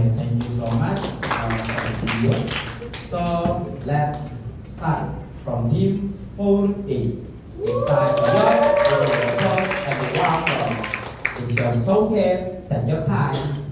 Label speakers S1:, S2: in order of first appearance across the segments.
S1: Okay, thank you so much for the video. So let's start from team 4A. It's time for your applause and welcome. It's your showcase and your time.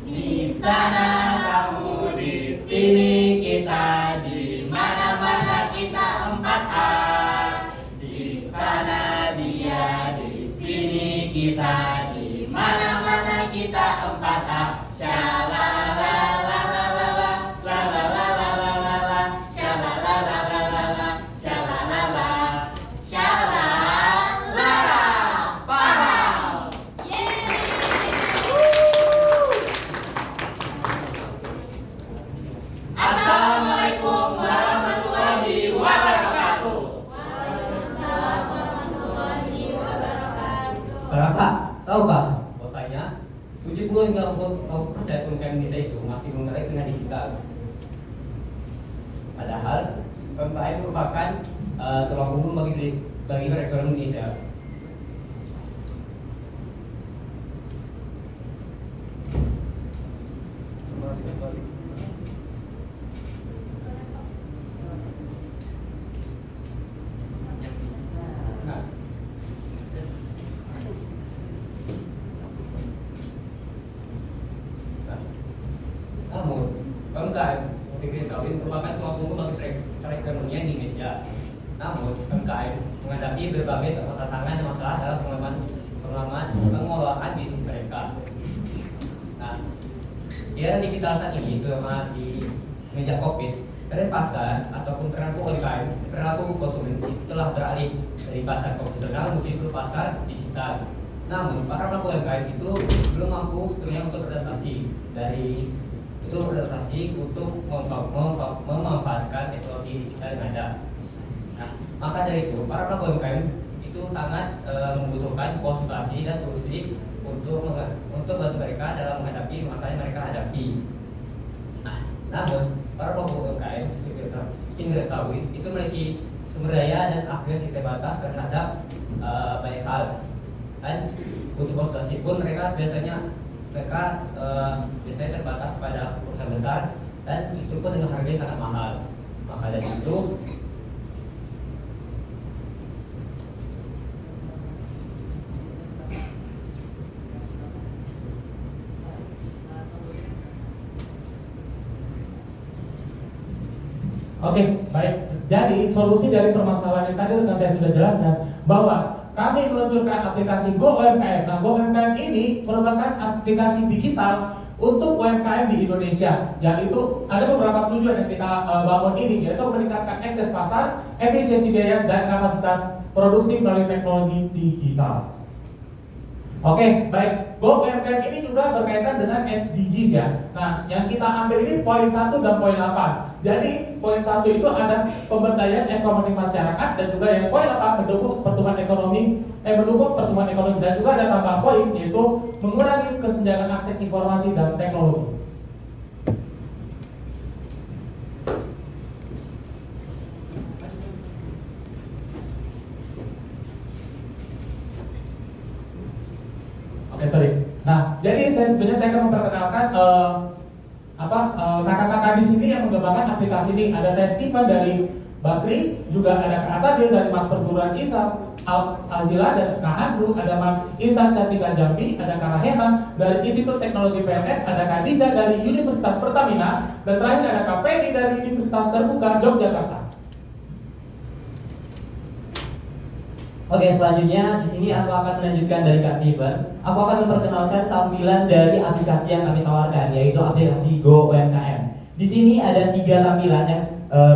S2: Di sana kamu, di sini kita, di mana-mana kita 4A. Di sana dia, di sini kita, di mana-mana kita 4A. Shalalalalala, shalalalalala, shalalalalala, shalalala, shalalala. Paham? Assalamualaikum warahmatullahi wabarakatuh.
S3: Waalaikumsalam warahmatullahi wabarakatuh.
S4: Bapak, tahukah bahwasanya 70 hingga 60% UMKM Indonesia itu masih menggunakan dengan digital. Padahal UMKM merupakan tulang punggung bagi perekonomian Indonesia. Nah, namun UMKM diketahui merupakan tulang punggung bagi perekonomian di Indonesia. Namun UMKM menghadapi berbagai tantangan dan masalah dalam pengelolaan pengelolaan bisnis mereka. Nah, di era digital saat ini, terutama di semenjak COVID, tren pasar ataupun perilaku UMKM, perilaku konsumen itu telah beralih dari pasar konvensional menuju ke pasar digital. Namun, para pelaku UMKM itu belum mampu sepenuhnya untuk beradaptasi untuk memanfaatkan teknologi digital yang ada. Nah, maka dari itu, para pelaku UMKM itu sangat membutuhkan konsultasi dan solusi untuk bantu mereka dalam menghadapi masalah yang mereka hadapi. Nah, namun para pelaku UMKM seperti kita ketahui itu memiliki sumber daya dan akses yang terbatas terhadap banyak hal. Dan untuk konsultasi pun mereka biasanya terbatas pada perusahaan besar dan itu pun dengan harga yang sangat mahal. Maka dari itu
S5: Oke, baik. Jadi solusi dari permasalahan yang tadi rekan saya sudah jelaskan bahwa kami meluncurkan aplikasi Go UMKM. Nah, Go UMKM ini merupakan aplikasi digital untuk UMKM di Indonesia. Yaitu ada beberapa tujuan yang kita bangun ini, yaitu meningkatkan akses pasar, efisiensi biaya, dan kapasitas produksi melalui teknologi digital. Oke, baik. Go UMKM ini juga berkaitan dengan SDGs ya. Nah, yang kita ambil ini poin 1 dan poin 8. Jadi, poin 1 itu ada pemberdayaan ekonomi masyarakat dan juga yang poin 8 mendukung pertumbuhan ekonomi dan juga ada tambahan poin yaitu mengurangi kesenjangan akses informasi dan teknologi. Nah, jadi saya akan memperkenalkan kakak-kakak di sini yang mengembangkan aplikasi ini. Ada saya Steven dari Bakri, juga ada Kak Asabil dari Mas Perguruan Islam Azila dan Kak Andrew, ada Mas Insan Cantika Jambi, ada Kak Rahema dari Institut Teknologi PLN, ada Kak Diza dari Universitas Pertamina, dan terakhir ada Kak Feni dari Universitas Terbuka Yogyakarta.
S2: Oke, selanjutnya di sini aku akan melanjutkan dari Kak Steven. Aku akan memperkenalkan tampilan dari aplikasi yang kami tawarkan, yaitu aplikasi Go UMKM. Di sini ada 3 tampilan yang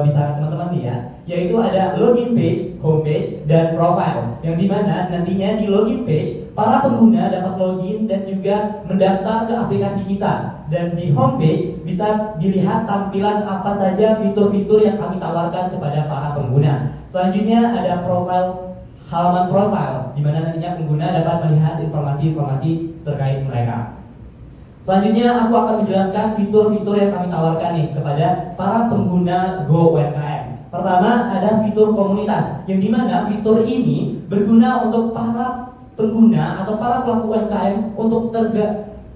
S2: bisa teman-teman lihat, yaitu ada login page, home page, dan profile. Yang dimana nantinya di login page para pengguna dapat login dan juga mendaftar ke aplikasi kita. Dan di homepage bisa dilihat tampilan apa saja fitur-fitur yang kami tawarkan kepada para pengguna. Selanjutnya ada halaman profile, di mana nantinya pengguna dapat melihat informasi-informasi terkait mereka. Selanjutnya aku akan menjelaskan fitur-fitur yang kami tawarkan nih kepada para pengguna Go UMKM. Pertama ada fitur komunitas, yang dimana fitur ini berguna untuk para pengguna atau para pelaku UMKM untuk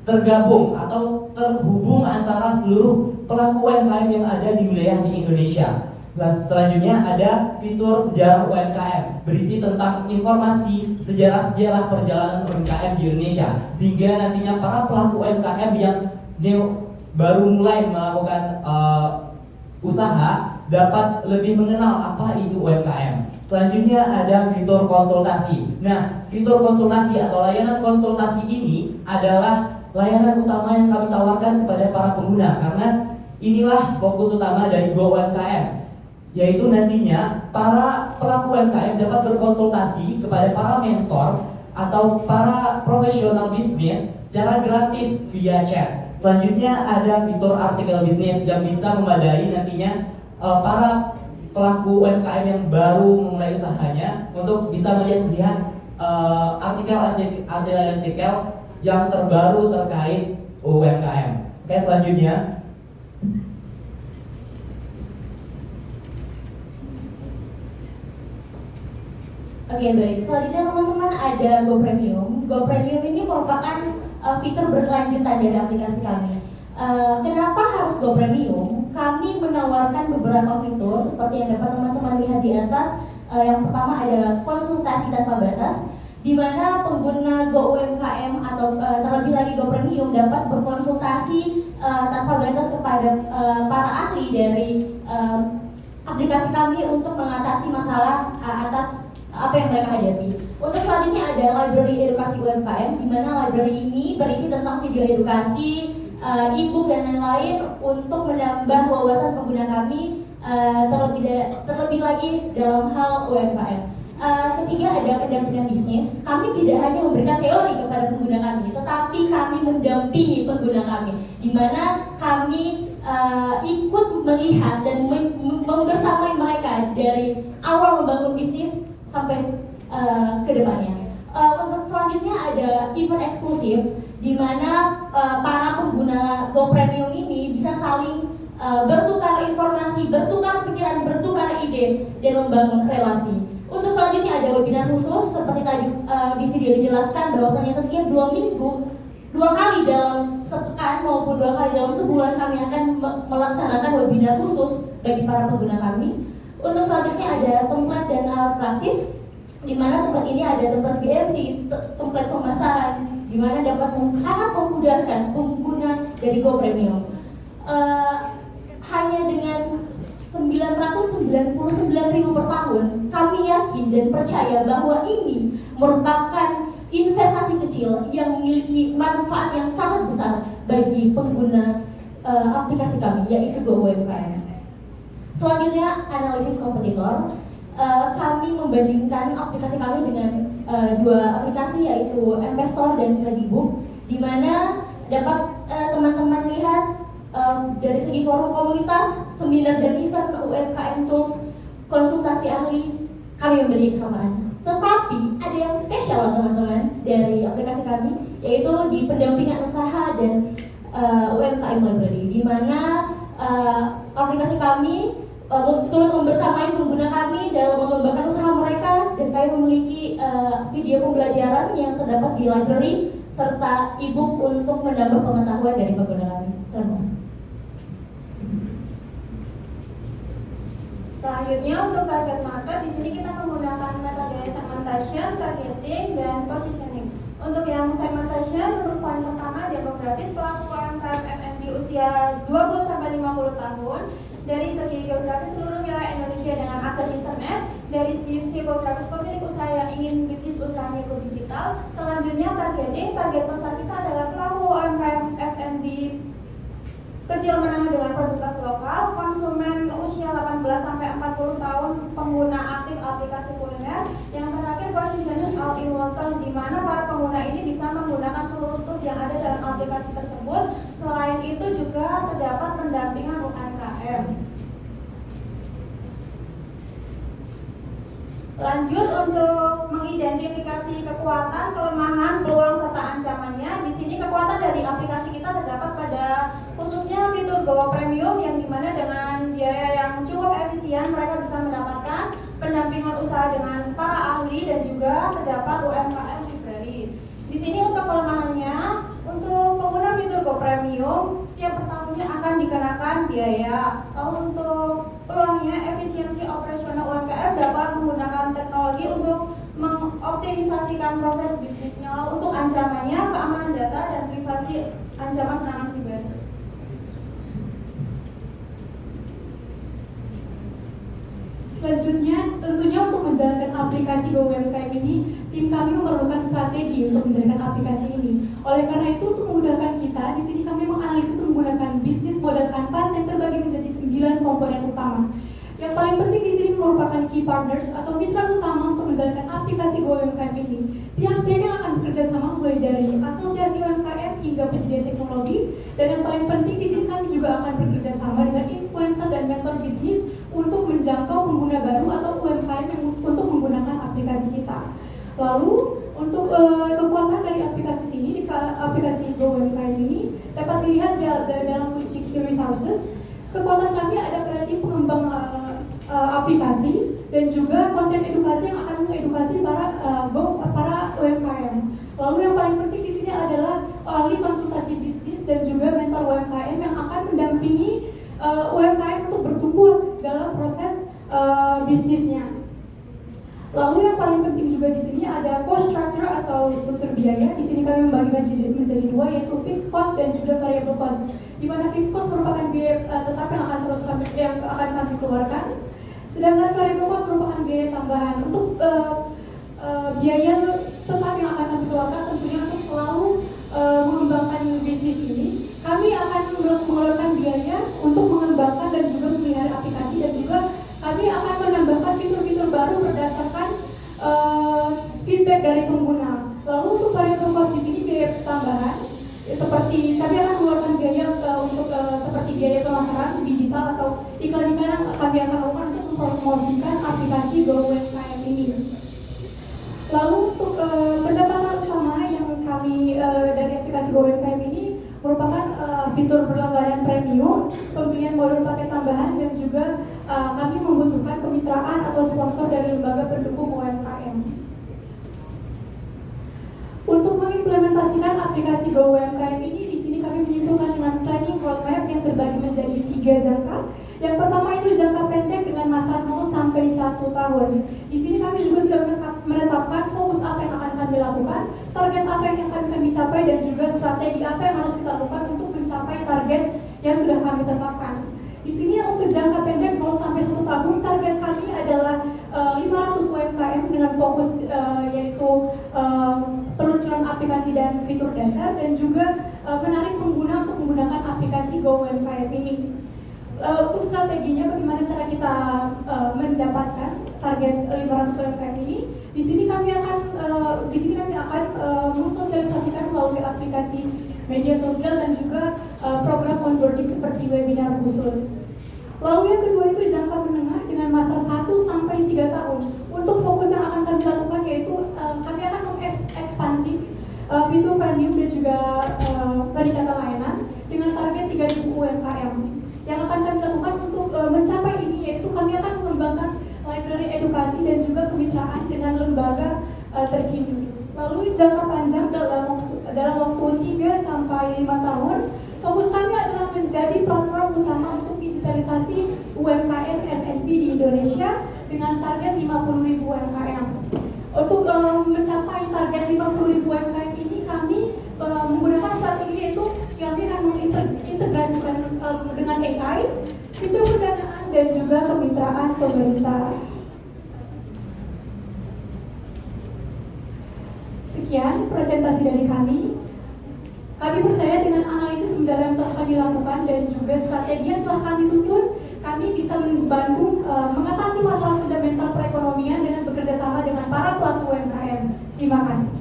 S2: tergabung atau terhubung antara seluruh pelaku UMKM yang ada di wilayah di Indonesia. Selanjutnya ada fitur sejarah UMKM, berisi tentang informasi sejarah-sejarah perjalanan UMKM di Indonesia, sehingga nantinya para pelaku UMKM yang baru mulai melakukan usaha dapat lebih mengenal apa itu UMKM. Selanjutnya ada fitur konsultasi. Nah, fitur konsultasi atau layanan konsultasi ini adalah layanan utama yang kami tawarkan kepada para pengguna, karena inilah fokus utama dari Go UMKM, yaitu nantinya para pelaku UMKM dapat berkonsultasi kepada para mentor atau para profesional bisnis secara gratis via chat. Selanjutnya ada fitur artikel bisnis yang bisa memadai nantinya para pelaku UMKM yang baru memulai usahanya untuk bisa melihat artikel-artikel yang terbaru terkait UMKM. Oke, selanjutnya
S3: Oke, baik. Selanjutnya teman-teman ada Go Premium. Go Premium ini merupakan fitur berkelanjutan dari aplikasi kami. Kenapa harus Go Premium? Kami menawarkan beberapa fitur seperti yang dapat teman-teman lihat di atas. Yang pertama ada konsultasi tanpa batas, di mana pengguna Go UMKM atau terlebih lagi Go Premium dapat berkonsultasi tanpa batas kepada para ahli dari aplikasi kami untuk mengatasi masalah atas apa yang mereka hadapi. Untuk selanjutnya ada library edukasi UMKM, di mana library ini berisi tentang video edukasi, e-book dan lain-lain untuk menambah wawasan pengguna kami terlebih lagi dalam hal UMKM. Ketiga ada pendampingan bisnis. Kami tidak hanya memberikan teori kepada pengguna kami, tetapi kami mendampingi pengguna kami, di mana kami ikut melihat dan membersamai mereka dari awal membangun bisnis sampai ke depannya. Untuk selanjutnya ada event eksklusif, di mana para pengguna Go Premium ini bisa saling bertukar informasi, bertukar pikiran, bertukar ide, dan membangun relasi. Untuk selanjutnya ada webinar khusus, seperti tadi di video dijelaskan bahwasanya setiap 2 minggu, 2 kali dalam sepekan maupun 2 kali dalam sebulan kami akan melaksanakan webinar khusus bagi para pengguna kami. Untuk selanjutnya ada template dan alat praktis, di mana tempat ini ada tempat BMC, template pemasaran, di mana dapat sangat memudahkan pengguna dari Go Premium. Hanya dengan 999.000 per tahun, kami yakin dan percaya bahwa ini merupakan investasi kecil yang memiliki manfaat yang sangat besar bagi pengguna aplikasi kami, yaitu Go UMKM. Selanjutnya analisis kompetitor. Kami membandingkan aplikasi kami dengan 2 aplikasi, yaitu Mstore dan Kredibook, di mana dapat teman-teman lihat dari segi forum komunitas, seminar dan event UMKM Tools, konsultasi ahli, kami memiliki kesamaan. Tetapi ada yang spesial teman-teman dari aplikasi kami, yaitu di pendampingan usaha dan UMKM Library, di mana aplikasi kami turut membersamai pengguna kami dalam mengembangkan usaha mereka, dan kami memiliki video pembelajaran yang terdapat di library serta e-book untuk menambah pengetahuan dari pengguna kami. Terima kasih.
S6: Selanjutnya untuk target market, di sini kita menggunakan metode segmentation, targeting, dan positioning. Untuk yang segmentation, untuk poin pertama demografis pelaku UMKM FNB usia 20-50 tahun. Dari segi geografis seluruh wilayah Indonesia dengan akses internet. Dari segi psikografis pemilik usaha yang ingin bisnis usahanya go digital. Selanjutnya targeting, target pasar kita adalah pelaku UMKM FNB kecil menengah dengan produksi lokal, konsumen usia 18-40 tahun, pengguna aktif aplikasi kuliner. Yang terakhir positioning all in one touch, di mana para pengguna Lanjut untuk mengidentifikasi kekuatan, kelemahan, peluang serta ancamannya. Di sini kekuatan dari aplikasi kita terdapat pada khususnya fitur Go Premium yang dimana dengan biaya yang cukup efisien mereka bisa mendapatkan pendampingan usaha dengan para ahli dan juga terdapat UMKM library. Di sini untuk kelemahannya, untuk pengguna fitur Go Premium setiap per tahunnya akan dikenakan biaya. Lalu untuk peluangnya, efisiensi operasional UMKM dapat menggunakan teknologi untuk mengoptimisasikan proses bisnisnya. Lalu untuk ancamannya, keamanan data dan privasi ancaman serangan siber.
S7: Selanjutnya, tentunya untuk menjalankan aplikasi Go UMKM ini, tim kami memerlukan strategi untuk menjalankan aplikasi ini. Oleh karena itu, untuk memudahkan kita, di sini kami menganalisis menggunakan bisnis model Canvas yang terbagi menjadi 9 komponen utama. Yang paling penting di sini merupakan key partners atau mitra utama untuk menjalankan aplikasi Go UMKM ini. Pihak-pihak yang akan bekerja sama mulai dari asosiasi UMKM hingga penyedia teknologi, dan yang paling penting di sini kami juga akan bekerja sama dengan influencer dan mentor bisnis untuk menjangkau pengguna baru atau UMKM yang untuk menggunakan aplikasi kita. Lalu untuk kekuatan dari aplikasi sini, aplikasi Go UMKM ini dapat dilihat dari dalam key resources. Kekuatan kami ada berarti pengembang aplikasi dan juga konten edukasi yang akan mengedukasi para UMKM. Lalu yang paling penting di sini adalah ahli konsultasi bisnis dan juga mentor UMKM yang akan mendampingi UMKM untuk bertumbuh dalam proses bisnisnya. Lalu yang paling penting juga di sini ada cost structure atau struktur biaya. Di sini kami membagi menjadi dua, yaitu fixed cost dan juga variable cost. Di mana fixed cost merupakan biaya tetap yang akan kami keluarkan, sedangkan variable cost merupakan biaya tambahan. Untuk biaya tetap yang akan kami keluarkan tentunya untuk selalu mengembangkan bisnis ini. Kami akan mengeluarkan biaya untuk mengembangkan dan juga memelihara aplikasi, dan juga kami akan menambahkan fitur-fitur baru berdasarkan feedback dari pengguna. Lalu untuk variable cost di sini biaya tambahan, seperti kami akan mengeluarkan biaya untuk seperti biaya pemasaran digital atau iklan-iklan yang kami akan lakukan untuk mempromosikan aplikasi Go UMKM ini. Lalu untuk pendapatan utama yang kami dari aplikasi Go UMKM ini merupakan fitur berlangganan premium, pembelian modul paket tambahan, dan juga kami membutuhkan kemitraan atau sponsor dari lembaga pendukung UMKM. Untuk mengimplementasikan aplikasi Go UMKM ini, di sini kami menyimpulkan dengan planning roadmap yang terbagi menjadi 3 jangka. Yang pertama itu jangka pendek dengan masa 0 sampai 1 tahun. Di sini kami juga sudah menetapkan fokus apa yang akan kami lakukan, target apa yang akan kami capai, dan juga strategi apa yang harus kita lakukan untuk mencapai target yang sudah kami tetapkan. Di sini untuk jangka pendek 0 sampai 1 tahun, target kami adalah 500 UMKM dengan fokus yaitu peluncuran aplikasi dan fitur dasar, dan juga menarik pengguna untuk menggunakan aplikasi Go UMKM ini. Untuk strateginya, bagaimana cara kita mendapatkan target 500 UMKM ini? Di sini kami akan mensosialisasikan melalui aplikasi media sosial dan juga program onboarding seperti webinar khusus. Lalu yang kedua itu jangka menengah dengan masa 1 sampai 3 tahun. Untuk fokus yang akan kami lakukan yaitu kami akan mengekspansi fitur premium dan juga peningkatan layanan dengan target 3.000 UMKM. Yang akan kami lakukan untuk mencapai ini yaitu kami akan mengembangkan library edukasi dan juga kemitraan dengan lembaga terkini. Lalu jangka panjang dalam waktu 3 sampai 5 tahun, fokus kami adalah menjadi platform utama untuk digitalisasi UMKM F&B di Indonesia dengan target 50.000 UMKM. Untuk mencapai target 50.000 UMKM ini, kami menggunakan strategi yaitu kami akan mengintegrasikan dengan AI, fitur pendanaan, dan juga kemitraan pemerintah. Sekian presentasi dari kami. Kami percaya dengan analisis mendalam yang telah kami lakukan dan juga strategi yang telah kami susun, kami bisa membantu mengatasi masalah fundamental perekonomian dengan bekerja sama dengan para pelaku UMKM. Terima kasih.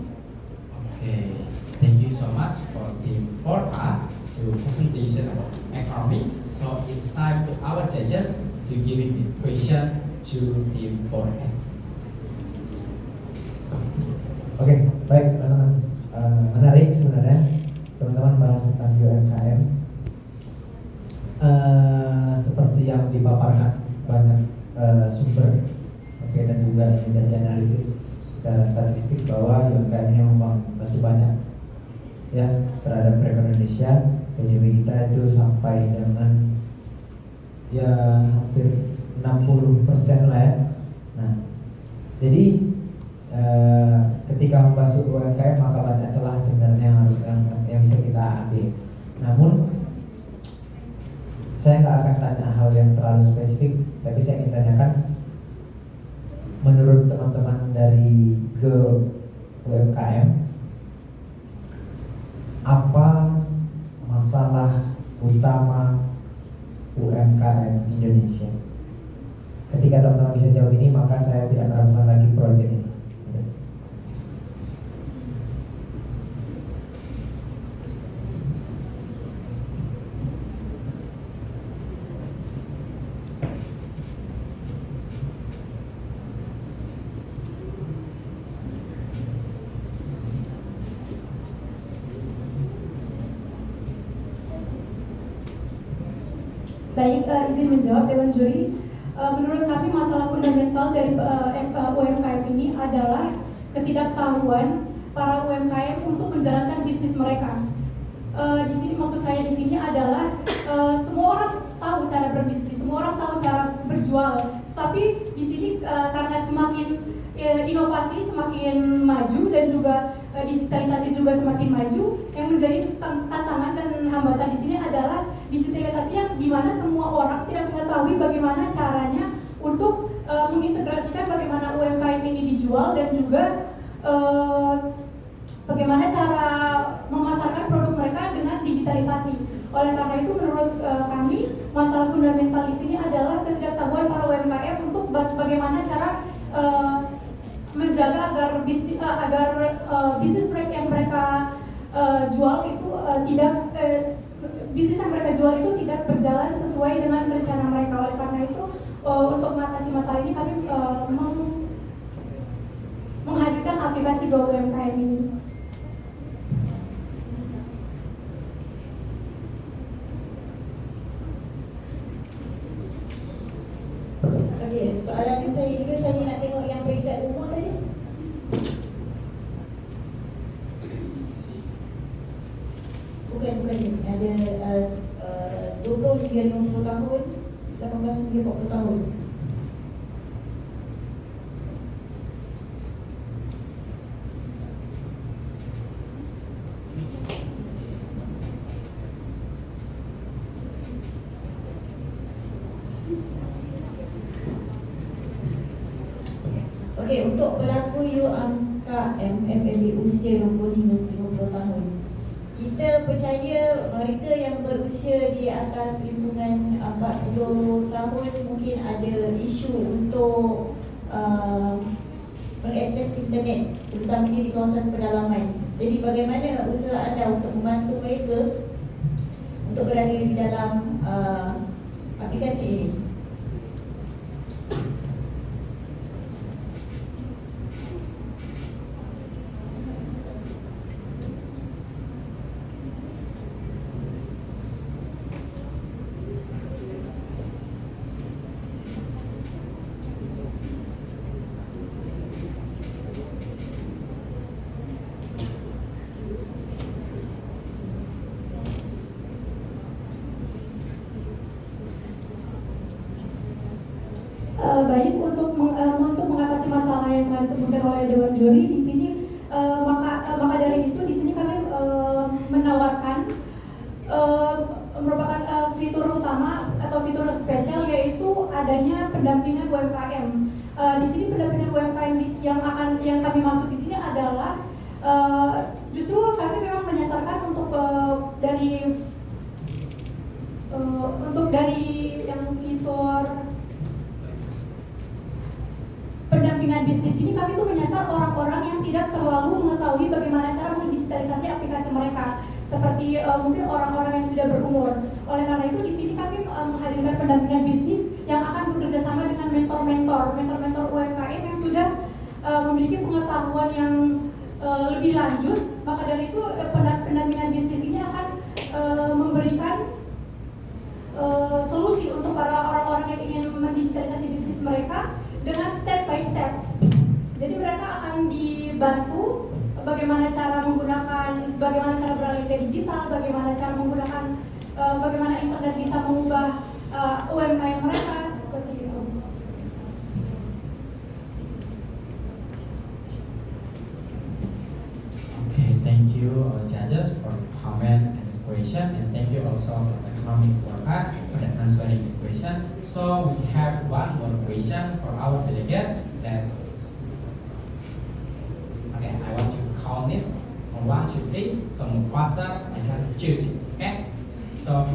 S1: Okay, thank you so much for team 4A to presentation of economy. So it's time to our judges to giving the question to team 4A.
S8: Oke, baik teman-teman. Menarik sebenarnya teman-teman bahas tentang UMKM. Seperti yang dipaparkan banyak sumber, oke, dan juga ini sudah dianalisis secara statistik bahwa UMKM ini membantu banyak ya terhadap perekonomian Indonesia. PDB kita itu sampai dengan ya hampir 60% lah ya. Nah, jadi ketika membahas UMKM maka banyak celah sebenarnya yang bisa kita ambil. Namun saya nggak akan tanya hal yang terlalu spesifik, tapi saya ingin tanyakan menurut teman-teman dari UMKM, apa masalah utama UMKM Indonesia? Ketika teman-teman bisa jawab ini, maka saya tidak melakukan lagi proyek ini.
S7: Baik, izin menjawab Dewan Juri. Menurut kami masalah fundamental dari UMKM ini adalah ketidaktahuan para UMKM untuk menjalankan bisnis mereka. Di sini maksud saya di sini adalah semua orang tahu cara berbisnis, semua orang tahu cara berjual. Tapi di sini karena semakin inovasi semakin maju dan juga digitalisasi juga semakin maju, yang menjadi tantangan dan hambatan di sini adalah digitalisasi yang dimana semua orang tidak mengetahui bagaimana caranya untuk mengintegrasikan bagaimana UMKM ini dijual dan juga bagaimana cara memasarkan produk mereka dengan digitalisasi. Oleh karena itu menurut kami masalah fundamental di sini adalah ketidaktahuan para UMKM untuk bagaimana cara menjaga agar bisnis mereka yang mereka jual itu bisnis yang mereka jual itu tidak berjalan sesuai dengan rencana mereka. Oleh karena itu untuk mengatasi masalah ini kami menghadirkan aplikasi Go UMKM ini.
S9: Okey, soalan saya dulu, saya nak tengok yang peringkat umur tadi. Bukan ni. Ada 20 hingga 50 tahun, 18 hingga 40 tahun. Okey, untuk pelaku UMKM FMB usia 20 hingga 50 tahun, kita percaya mereka yang berusia di atas lingkungan 40 tahun mungkin ada isu untuk mengakses internet, terutamanya di kawasan pedalaman. Jadi bagaimana usaha anda untuk membantu mereka untuk berada di dalam aplikasi ini?
S7: Baik, untuk mengatasi masalah yang telah disebutkan oleh Dewan Juri di sini, maka dari itu di sini kami menawarkan merupakan fitur utama atau fitur spesial, yaitu adanya pendampingan UMKM. Di sini pendampingan UMKM yang kami maksud di sini adalah justru kami memang menyasarkan untuk dari yang fitur pendampingan bisnis ini, kami tuh menyasar orang-orang yang tidak terlalu mengetahui bagaimana cara mendigitalisasi aplikasi mereka, seperti mungkin orang-orang yang sudah berumur. Oleh karena itu di sini kami menghadirkan pendampingan bisnis yang akan bekerja sama dengan mentor-mentor UMKM yang sudah memiliki pengetahuan yang lebih lanjut, maka dari itu pendampingan bisnis ini akan memberikan solusi untuk para orang-orang yang ingin mendigitalisasi bisnis mereka dengan step by step. Jadi mereka akan dibantu bagaimana cara beralih ke digital, bagaimana cara menggunakan, bagaimana internet bisa mengubah UMKM mereka, seperti itu.
S1: Okay, thank you judges for the comment and the question, and thank you also for economic for art for the answering the question. So we have one more question for our delegate. That's okay. I want to count it from 1 to 3. So move faster and have to choose it. Okay. So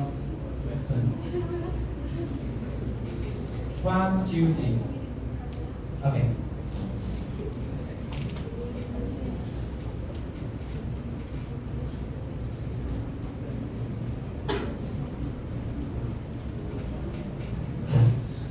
S1: 1, 2, 3. Okay.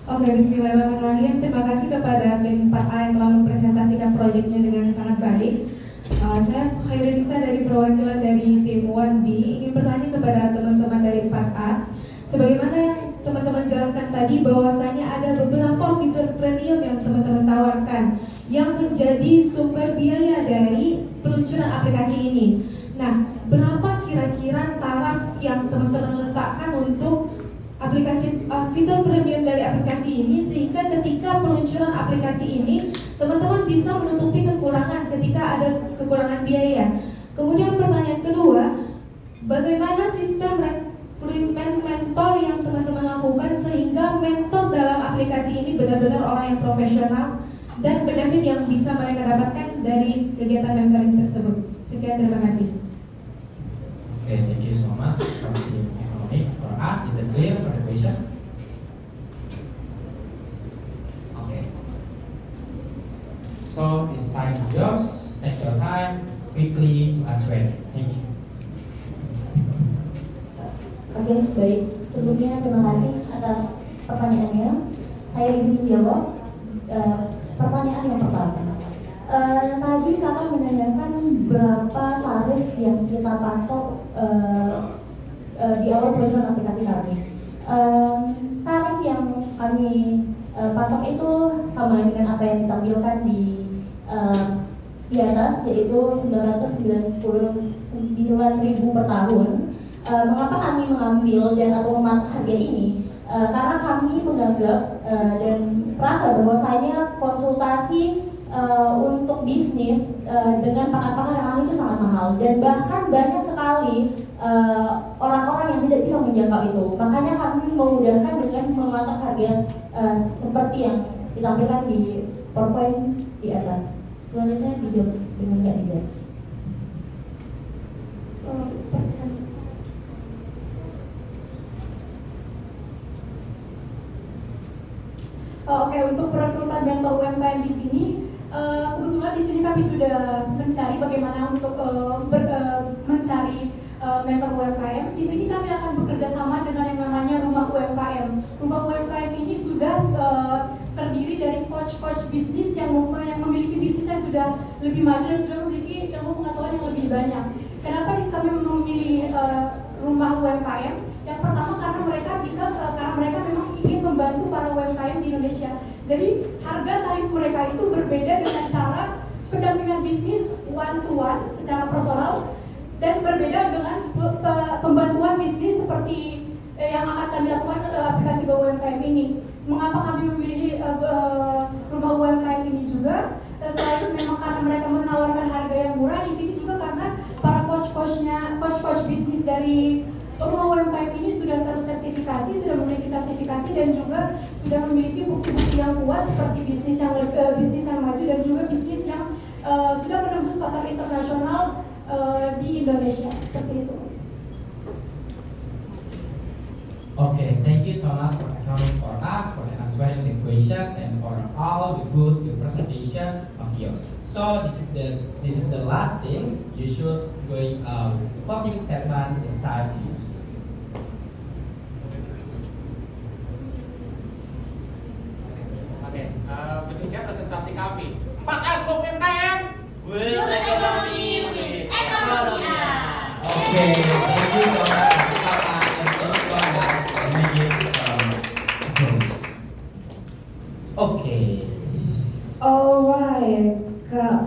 S10: Oke, bismillahirrahmanirrahim. Terima kasih kepada tim 4A yang telah mempresentasikan proyeknya dengan sangat baik. Saya Khairunisa dari perwakilan dari tim 1B ingin bertanya kepada teman-teman dari 4A. Sebagaimana yang teman-teman jelaskan tadi, bahwasanya ada beberapa fitur premium yang teman-teman tawarkan yang menjadi sumber biaya dari peluncuran aplikasi ini. Nah, berapa kira-kira taraf yang teman-teman letakkan untuk aplikasi fitur premium dari aplikasi ini, sehingga ketika peluncuran aplikasi ini teman-teman bisa menutupi kekurangan ketika ada kekurangan biaya. Kemudian pertanyaan kedua, bagaimana sistem rekrutmen mentor yang teman-teman lakukan sehingga mentor dalam aplikasi ini benar-benar orang yang profesional dan benefit yang bisa mereka dapatkan dari kegiatan mentoring tersebut. Sekian, terima kasih.
S1: Okay, thank you so much for the economic for art. Is it clear for the question? Okay. So it's time to yours. Take your time quickly to answer it. Thank you.
S3: Oke, baik. Sebelumnya terima kasih atas pertanyaannya. Saya izin menjawab pertanyaan yang pertama. Tadi kakak menanyakan berapa tarif yang kita patok di awal peluncuran aplikasi kami. Tarif yang kami patok itu sama dengan apa yang ditampilkan di atas, yaitu 999.000 per tahun. Mengapa kami mengambil dan atau mematok harga ini? Karena kami menganggap dan merasa bahwasanya konsultasi untuk bisnis dengan pakar-pakar yang ahli itu sangat mahal, dan bahkan banyak sekali orang-orang yang tidak bisa menjangkau itu. Makanya kami memudahkan dengan mematok harga seperti yang ditampilkan di PowerPoint di atas. Selanjutnya dijawab dengan nggak dijawab.
S7: Oke, untuk perekrutan mentor UMKM di sini, kebetulan di sini kami sudah mencari bagaimana untuk mencari mentor UMKM. Di sini kami akan bekerja sama dengan yang namanya Rumah UMKM. Rumah UMKM ini sudah terdiri dari coach-coach bisnis yang memiliki bisnis yang sudah lebih maju dan sudah memiliki ilmu pengetahuan yang lebih banyak. Kenapa kami memilih Rumah UMKM? Yang pertama karena mereka memang ingin membantu para UMKM di Indonesia. Jadi harga tarif mereka itu berbeda dengan cara pendampingan bisnis one to one secara personal, dan berbeda dengan pembantuan bisnis seperti yang akan kami lakukan aplikasi Go UMKM ini. Mengapa kami memilih Rumah UMKM ini juga? Selain memang karena mereka menawarkan harga yang murah, di sini juga karena para coach bisnis dari Rumah UMKM ini sudah tersertifikasi, sudah memiliki sertifikasi, dan juga sudah memiliki bukti-bukti yang kuat seperti bisnis yang maju dan juga bisnis yang sudah menembus pasar internasional di Indonesia, seperti itu.
S1: Okay, thank you so much for accounting for that, for answering the question, and for all the good presentation of yours. So this is the last thing you should going closing statement. It's time to use.
S5: Oke, demikian presentasi kami Maka UMKM
S3: With ekonomi, with ekonomi.
S1: Oke, thank you so much Bapak and everyone that make it goes. Oke.
S10: Alright.